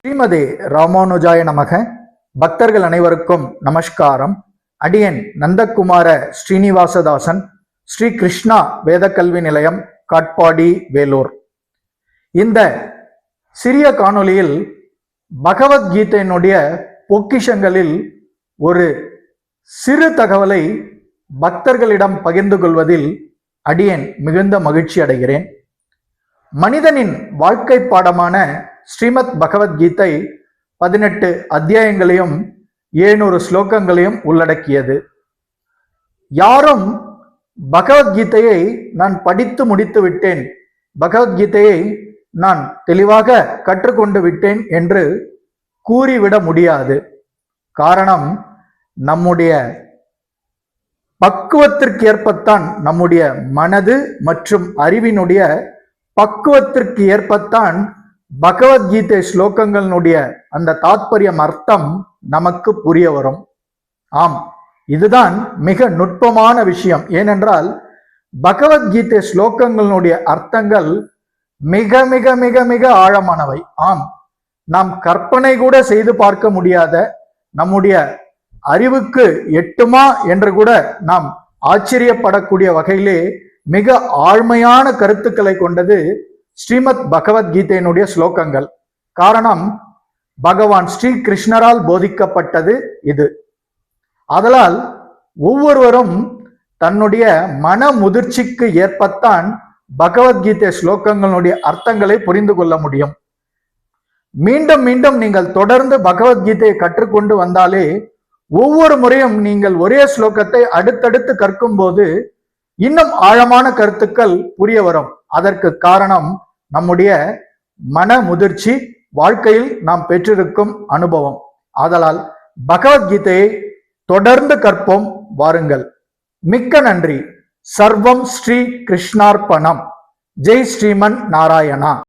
ஸ்ரீமதே ராமானுஜாய நமக. பக்தர்கள் அனைவருக்கும் நமஸ்காரம். அடியன் நந்தகுமார ஸ்ரீனிவாசதாசன், ஸ்ரீ கிருஷ்ணா வேத கல்வி நிலையம், காட்பாடி, வேலூர். இந்த சிறிய காணொளியில் பகவத்கீதையினுடைய பொக்கிஷங்களில் ஒரு சிறு தகவலை பக்தர்களிடம் பகிர்ந்து கொள்வதில் அடியேன் மிகுந்த மகிழ்ச்சி அடைகிறேன். மனிதனின் வாழ்க்கை பாடமான ஸ்ரீமத் பகவத்கீதை 18 அத்தியாயங்களையும் 700 ஸ்லோகங்களையும் உள்ளடக்கியது. யாரும் பகவத்கீதையை நான் படித்து முடித்து விட்டேன், பகவத்கீதையை நான் தெளிவாக கற்றுக்கொண்டு விட்டேன் என்று கூறிவிட முடியாது. காரணம், நம்முடைய பக்குவத்திற்கு ஏற்பத்தான், நம்முடைய மனது மற்றும் அறிவினுடைய பக்குவத்திற்கு ஏற்பத்தான் பகவத்கீதை ஸ்லோகங்களினுடைய அந்த தாத்பரியம், அர்த்தம் நமக்கு புரிய வரும். ஆம், இதுதான் மிக நுட்பமான விஷயம். ஏனென்றால் பகவத்கீதை ஸ்லோகங்களினுடைய அர்த்தங்கள் மிக மிக மிக மிக ஆழமானவை. ஆம், நாம் கற்பனை கூட செய்து பார்க்க முடியாத, நம்முடைய அறிவுக்கு எட்டுமா என்று கூட நாம் ஆச்சரியப்படக்கூடிய வகையிலே மிக ஆழ்மையான கருத்துக்களை கொண்டது ஸ்ரீமத் பகவத்கீதையினுடைய ஸ்லோகங்கள். காரணம், பகவான் ஸ்ரீ கிருஷ்ணரால் போதிக்கப்பட்டது இது. ஆதலால் ஒவ்வொருவரும் தன்னுடைய மன முதிர்ச்சிக்கு ஏற்பத்தான் பகவத்கீதை ஸ்லோகங்களுடைய அர்த்தங்களை புரிந்து கொள்ள முடியும். மீண்டும் மீண்டும் நீங்கள் தொடர்ந்து பகவத்கீதையை கற்றுக்கொண்டு வந்தாலே ஒவ்வொரு முறையும் நீங்கள் ஒரே ஸ்லோகத்தை அடுத்தடுத்து கற்கும் போது இன்னும் ஆழமான கருத்துக்கள் புரிய வரும். அதற்கு காரணம் நம்முடைய மன முதிர்ச்சி, வாழ்க்கையில் நாம் பெற்றிருக்கும் அனுபவம். ஆதலால் பகவத்கீதையை தொடர்ந்து கற்போம், வாருங்கள். மிக்க நன்றி. சர்வம் ஸ்ரீ கிருஷ்ணார்ப்பணம். ஜெய் ஸ்ரீமன் நாராயணா.